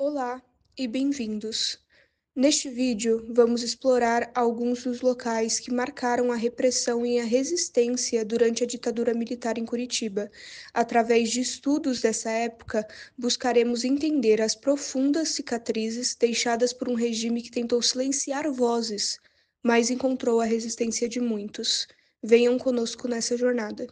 Olá e bem-vindos! Neste vídeo, vamos explorar alguns dos locais que marcaram a repressão e a resistência durante a ditadura militar em Curitiba. Através de estudos dessa época, buscaremos entender as profundas cicatrizes deixadas por um regime que tentou silenciar vozes, mas encontrou a resistência de muitos. Venham conosco nessa jornada.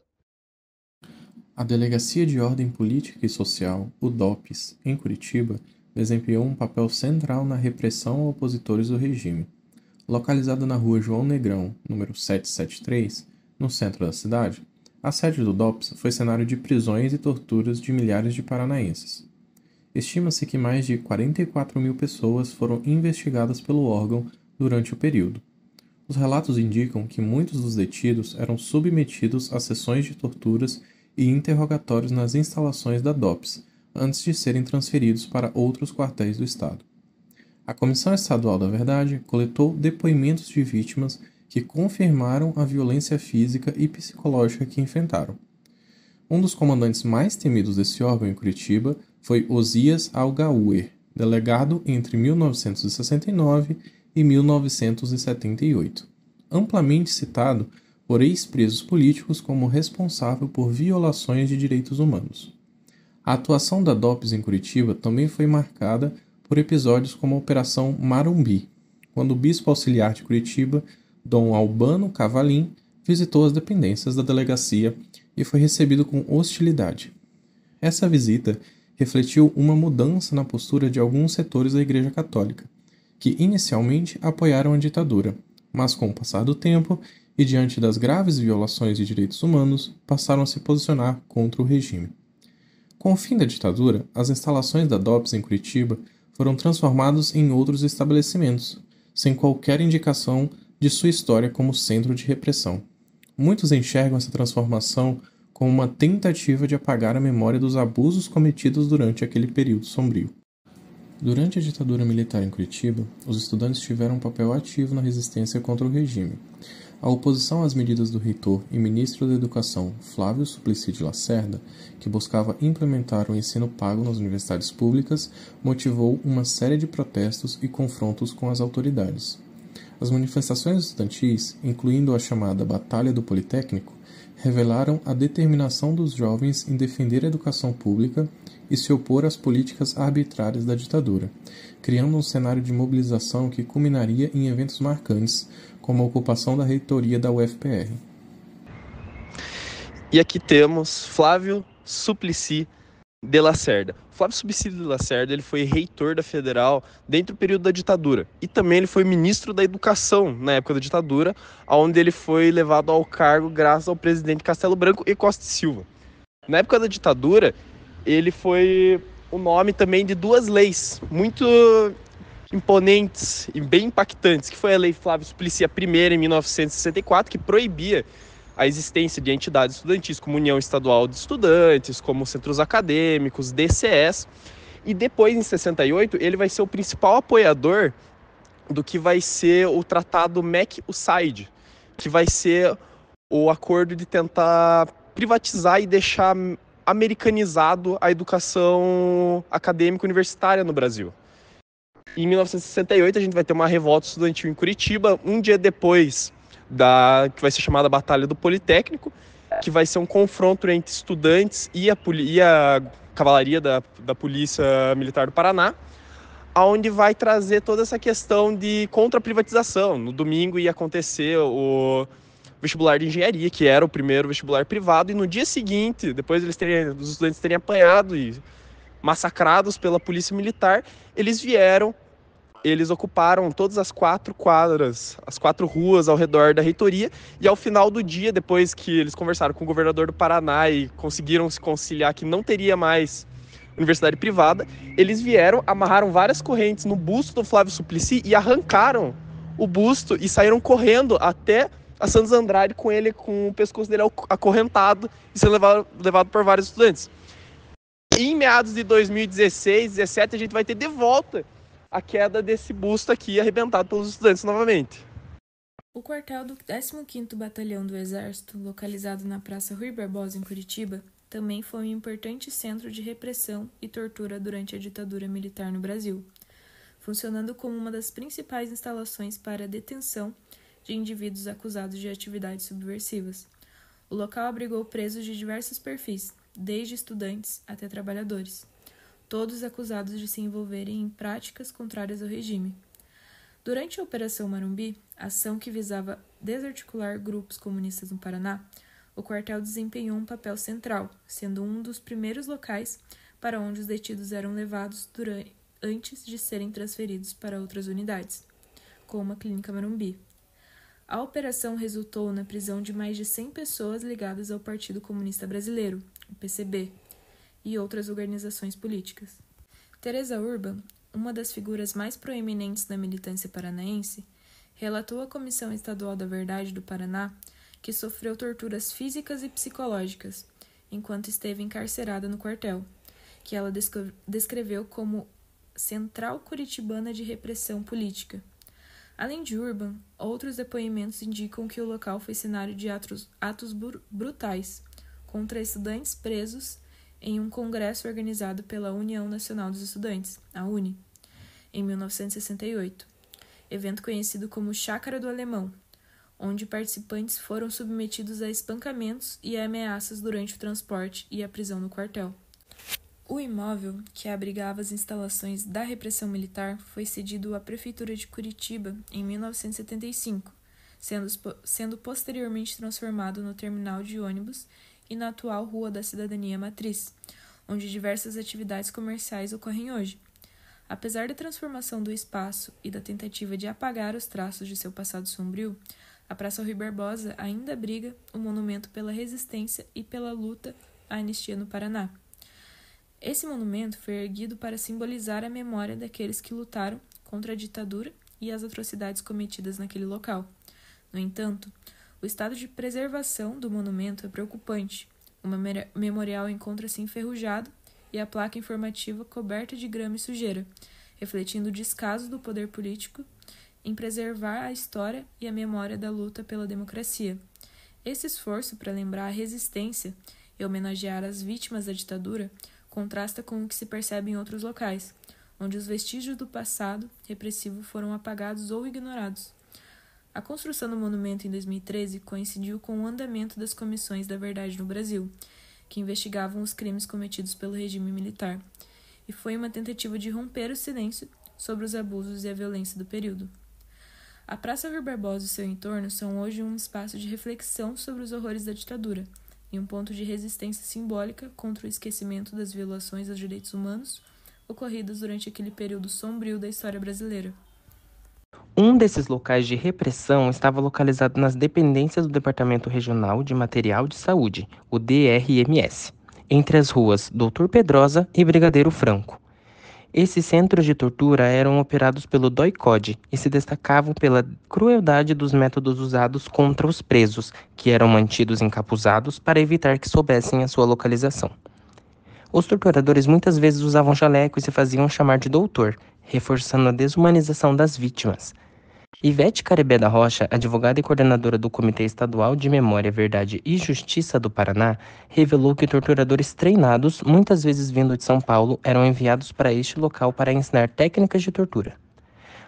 A Delegacia de Ordem Política e Social, o DOPS, em Curitiba, desempenhou um papel central na repressão a opositores do regime. Localizada na rua João Negrão, número 773, no centro da cidade, a sede do DOPS foi cenário de prisões e torturas de milhares de paranaenses. Estima-se que mais de 44 mil pessoas foram investigadas pelo órgão durante o período. Os relatos indicam que muitos dos detidos eram submetidos a sessões de torturas e interrogatórios nas instalações da DOPS, antes de serem transferidos para outros quartéis do Estado. A Comissão Estadual da Verdade coletou depoimentos de vítimas que confirmaram a violência física e psicológica que enfrentaram. Um dos comandantes mais temidos desse órgão em Curitiba foi Osias Algauer, delegado entre 1969 e 1978, amplamente citado por ex-presos políticos como responsável por violações de direitos humanos. A atuação da DOPS em Curitiba também foi marcada por episódios como a Operação Marumbi, quando o bispo auxiliar de Curitiba, Dom Albano Cavalim, visitou as dependências da delegacia e foi recebido com hostilidade. Essa visita refletiu uma mudança na postura de alguns setores da Igreja Católica, que inicialmente apoiaram a ditadura, mas com o passar do tempo e diante das graves violações de direitos humanos, passaram a se posicionar contra o regime. Com o fim da ditadura, as instalações da DOPS em Curitiba foram transformadas em outros estabelecimentos, sem qualquer indicação de sua história como centro de repressão. Muitos enxergam essa transformação como uma tentativa de apagar a memória dos abusos cometidos durante aquele período sombrio. Durante a ditadura militar em Curitiba, os estudantes tiveram um papel ativo na resistência contra o regime. A oposição às medidas do reitor e ministro da Educação, Flávio Suplicy de Lacerda, que buscava implementar o ensino pago nas universidades públicas, motivou uma série de protestos e confrontos com as autoridades. As manifestações estudantis, incluindo a chamada Batalha do Politécnico, revelaram a determinação dos jovens em defender a educação pública e se opor às políticas arbitrárias da ditadura, criando um cenário de mobilização que culminaria em eventos marcantes, como a ocupação da reitoria da UFPR. E aqui temos Flávio Suplicy de Lacerda. Flávio Suplicy de Lacerda ele foi reitor da Federal dentro do período da ditadura. E também ele foi ministro da Educação na época da ditadura, onde ele foi levado ao cargo graças ao presidente Castelo Branco e Costa e Silva. Na época da ditadura, ele foi o nome também de duas leis muito imponentes e bem impactantes, que foi a Lei Flávio Suplicy, a primeira em 1964, que proibia a existência de entidades estudantis como União Estadual de Estudantes, como centros acadêmicos, DCEs, e depois, em 68, ele vai ser o principal apoiador do que vai ser o Tratado MEC-USAID, que vai ser o acordo de tentar privatizar e deixar americanizado a educação acadêmica universitária no Brasil. Em 1968, a gente vai ter uma revolta estudantil em Curitiba, um dia depois que vai ser chamada Batalha do Politécnico, que vai ser um confronto entre estudantes e a cavalaria da Polícia Militar do Paraná, onde vai trazer toda essa questão de contra-privatização. No domingo ia acontecer o vestibular de engenharia, que era o primeiro vestibular privado, e no dia seguinte, depois os estudantes terem apanhado e massacrados pela polícia militar, eles ocuparam todas as 4 quadras, as 4 ruas ao redor da reitoria, e ao final do dia, depois que eles conversaram com o governador do Paraná e conseguiram se conciliar que não teria mais universidade privada, eles amarraram várias correntes no busto do Flávio Suplicy e arrancaram o busto e saíram correndo até a Santos Andrade com o pescoço dele acorrentado e sendo levado por vários estudantes. Em meados de 2016, 2017, a gente vai ter de volta a queda desse busto aqui arrebentado pelos estudantes novamente. O quartel do 15º Batalhão do Exército, localizado na Praça Rui Barbosa, em Curitiba, também foi um importante centro de repressão e tortura durante a ditadura militar no Brasil, funcionando como uma das principais instalações para a detenção de indivíduos acusados de atividades subversivas. O local abrigou presos de diversos perfis, desde estudantes até trabalhadores, todos acusados de se envolverem em práticas contrárias ao regime. Durante a Operação Morumbi, ação que visava desarticular grupos comunistas no Paraná, o quartel desempenhou um papel central, sendo um dos primeiros locais para onde os detidos eram levados antes de serem transferidos para outras unidades, como a Clínica Morumbi. A operação resultou na prisão de mais de 100 pessoas ligadas ao Partido Comunista Brasileiro, o PCB, e outras organizações políticas. Teresa Urban, uma das figuras mais proeminentes da militância paranaense, relatou à Comissão Estadual da Verdade do Paraná que sofreu torturas físicas e psicológicas enquanto esteve encarcerada no quartel, que ela descreveu como Central Curitibana de Repressão Política. Além de Urban, outros depoimentos indicam que o local foi cenário de atos brutais contra estudantes presos em um congresso organizado pela União Nacional dos Estudantes, a UNE, em 1968, evento conhecido como Chácara do Alemão, onde participantes foram submetidos a espancamentos e ameaças durante o transporte e a prisão no quartel. O imóvel, que abrigava as instalações da repressão militar, foi cedido à Prefeitura de Curitiba em 1975, sendo posteriormente transformado no terminal de ônibus e na atual Rua da Cidadania Matriz, onde diversas atividades comerciais ocorrem hoje. Apesar da transformação do espaço e da tentativa de apagar os traços de seu passado sombrio, a Praça Rui Barbosa ainda abriga o monumento pela resistência e pela luta à anistia no Paraná. Esse monumento foi erguido para simbolizar a memória daqueles que lutaram contra a ditadura e as atrocidades cometidas naquele local. No entanto, o estado de preservação do monumento é preocupante. O memorial encontra-se enferrujado e a placa informativa coberta de grama e sujeira, refletindo o descaso do poder político em preservar a história e a memória da luta pela democracia. Esse esforço para lembrar a resistência e homenagear as vítimas da ditadura contrasta com o que se percebe em outros locais, onde os vestígios do passado repressivo foram apagados ou ignorados. A construção do monumento em 2013 coincidiu com o andamento das comissões da verdade no Brasil, que investigavam os crimes cometidos pelo regime militar, e foi uma tentativa de romper o silêncio sobre os abusos e a violência do período. A Praça Rui Barbosa e seu entorno são hoje um espaço de reflexão sobre os horrores da ditadura e um ponto de resistência simbólica contra o esquecimento das violações aos direitos humanos ocorridas durante aquele período sombrio da história brasileira. Um desses locais de repressão estava localizado nas dependências do Departamento Regional de Material de Saúde, o DRMS, entre as ruas Doutor Pedrosa e Brigadeiro Franco. Esses centros de tortura eram operados pelo DOI-CODE e se destacavam pela crueldade dos métodos usados contra os presos, que eram mantidos encapuzados para evitar que soubessem a sua localização. Os torturadores muitas vezes usavam jaleco e se faziam chamar de doutor, reforçando a desumanização das vítimas. Ivete Carebé da Rocha, advogada e coordenadora do Comitê Estadual de Memória, Verdade e Justiça do Paraná, revelou que torturadores treinados, muitas vezes vindo de São Paulo, eram enviados para este local para ensinar técnicas de tortura.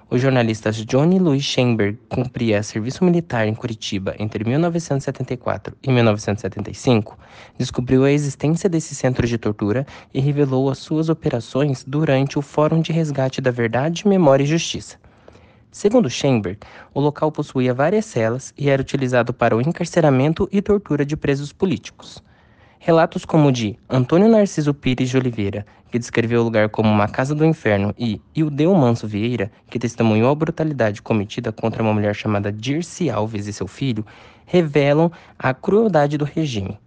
O jornalista Johnny Louis Schenberg cumpria serviço militar em Curitiba entre 1974 e 1975, descobriu a existência desses centros de tortura e revelou as suas operações durante o Fórum de Resgate da Verdade, Memória e Justiça. Segundo Schenberg, o local possuía várias celas e era utilizado para o encarceramento e tortura de presos políticos. Relatos como o de Antônio Narciso Pires de Oliveira, que descreveu o lugar como uma casa do inferno, e Ildeu Manso Vieira, que testemunhou a brutalidade cometida contra uma mulher chamada Dirce Alves e seu filho, revelam a crueldade do regime.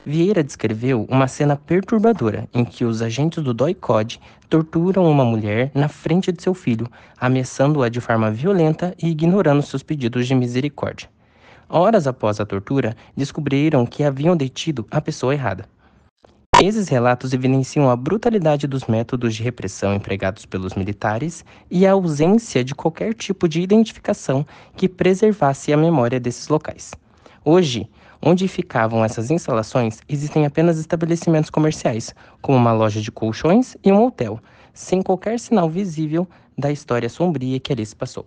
Vieira descreveu uma cena perturbadora em que os agentes do DOI-CODE torturam uma mulher na frente de seu filho, ameaçando-a de forma violenta e ignorando seus pedidos de misericórdia. Horas após a tortura, descobriram que haviam detido a pessoa errada. Esses relatos evidenciam a brutalidade dos métodos de repressão empregados pelos militares e a ausência de qualquer tipo de identificação que preservasse a memória desses locais. Hoje, onde ficavam essas instalações, existem apenas estabelecimentos comerciais, como uma loja de colchões e um hotel, sem qualquer sinal visível da história sombria que ali se passou.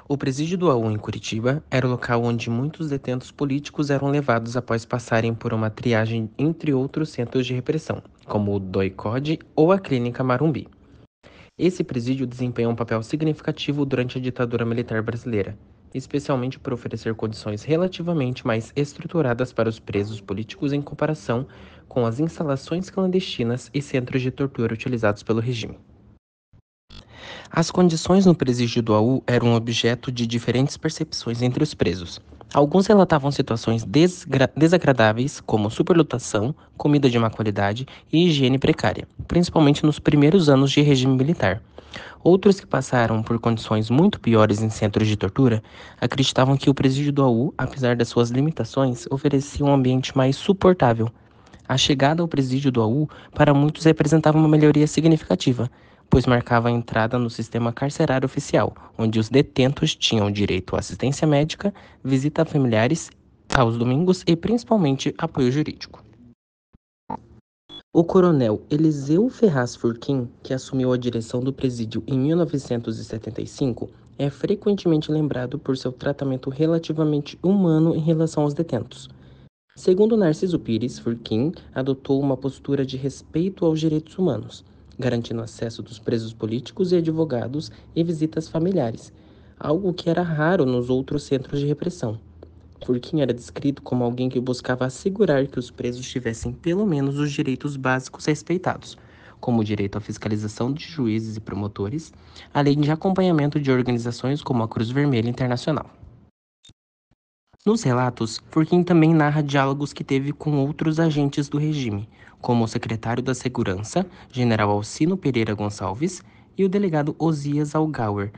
O presídio do AU em Curitiba era o local onde muitos detentos políticos eram levados após passarem por uma triagem entre outros centros de repressão, como o DOI-CODE ou a Clínica Marumbi. Esse presídio desempenhou um papel significativo durante a ditadura militar brasileira, especialmente por oferecer condições relativamente mais estruturadas para os presos políticos em comparação com as instalações clandestinas e centros de tortura utilizados pelo regime. As condições no presídio do AU eram objeto de diferentes percepções entre os presos. Alguns relatavam situações desagradáveis, como superlotação, comida de má qualidade e higiene precária, principalmente nos primeiros anos de regime militar. Outros que passaram por condições muito piores em centros de tortura acreditavam que o presídio do AU, apesar das suas limitações, oferecia um ambiente mais suportável. A chegada ao presídio do AU, para muitos, representava uma melhoria significativa, pois marcava a entrada no sistema carcerário oficial, onde os detentos tinham direito à assistência médica, visita a familiares aos domingos e, principalmente, apoio jurídico. O coronel Eliseu Ferraz Furquim, que assumiu a direção do presídio em 1975, é frequentemente lembrado por seu tratamento relativamente humano em relação aos detentos. Segundo Narciso Pires, Furquim adotou uma postura de respeito aos direitos humanos, garantindo acesso dos presos políticos e advogados e visitas familiares, algo que era raro nos outros centros de repressão. Furquim era descrito como alguém que buscava assegurar que os presos tivessem pelo menos os direitos básicos respeitados, como o direito à fiscalização de juízes e promotores, além de acompanhamento de organizações como a Cruz Vermelha Internacional. Nos relatos, Furquim também narra diálogos que teve com outros agentes do regime, como o secretário da Segurança, general Alcino Pereira Gonçalves, e o delegado Osias Algauer.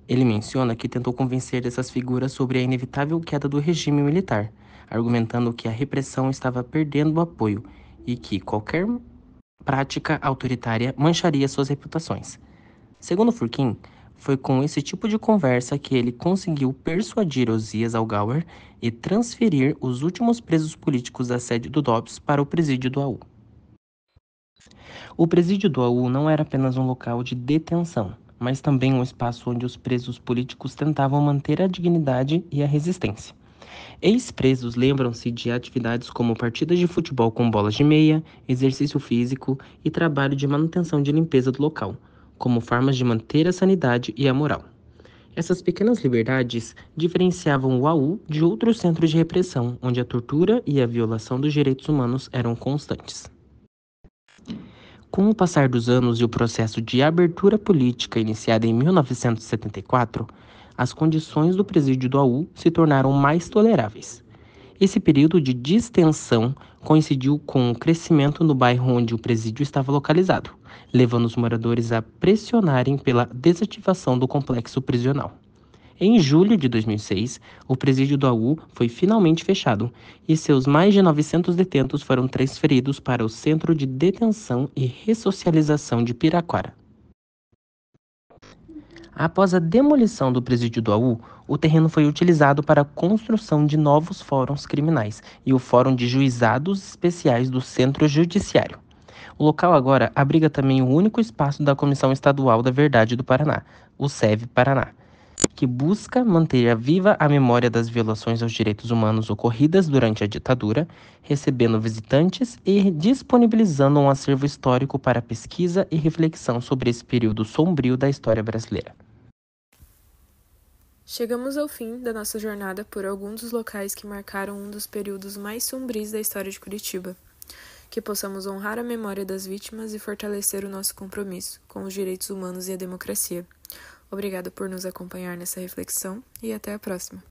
Ele menciona que tentou convencer essas figuras sobre a inevitável queda do regime militar, argumentando que a repressão estava perdendo o apoio e que qualquer prática autoritária mancharia suas reputações. Segundo Furquim, foi com esse tipo de conversa que ele conseguiu persuadir Osias Algauer e transferir os últimos presos políticos da sede do DOPS para o presídio do AU. O presídio do AU não era apenas um local de detenção, mas também um espaço onde os presos políticos tentavam manter a dignidade e a resistência. Ex-presos lembram-se de atividades como partidas de futebol com bolas de meia, exercício físico e trabalho de manutenção de limpeza do local, como formas de manter a sanidade e a moral. Essas pequenas liberdades diferenciavam o AU de outros centros de repressão, onde a tortura e a violação dos direitos humanos eram constantes. Com o passar dos anos e o processo de abertura política iniciado em 1974, as condições do presídio do AU se tornaram mais toleráveis. Esse período de distensão coincidiu com o crescimento no bairro onde o presídio estava localizado, levando os moradores a pressionarem pela desativação do complexo prisional. Em julho de 2006, o presídio do AU foi finalmente fechado e seus mais de 900 detentos foram transferidos para o Centro de Detenção e Ressocialização de Piraquara. Após a demolição do presídio do AU, o terreno foi utilizado para a construção de novos fóruns criminais e o Fórum de Juizados Especiais do Centro Judiciário. O local agora abriga também o único espaço da Comissão Estadual da Verdade do Paraná, o SEV Paraná, que busca manter viva a memória das violações aos direitos humanos ocorridas durante a ditadura, recebendo visitantes e disponibilizando um acervo histórico para pesquisa e reflexão sobre esse período sombrio da história brasileira. Chegamos ao fim da nossa jornada por alguns dos locais que marcaram um dos períodos mais sombrios da história de Curitiba. Que possamos honrar a memória das vítimas e fortalecer o nosso compromisso com os direitos humanos e a democracia. Obrigada por nos acompanhar nessa reflexão e até a próxima.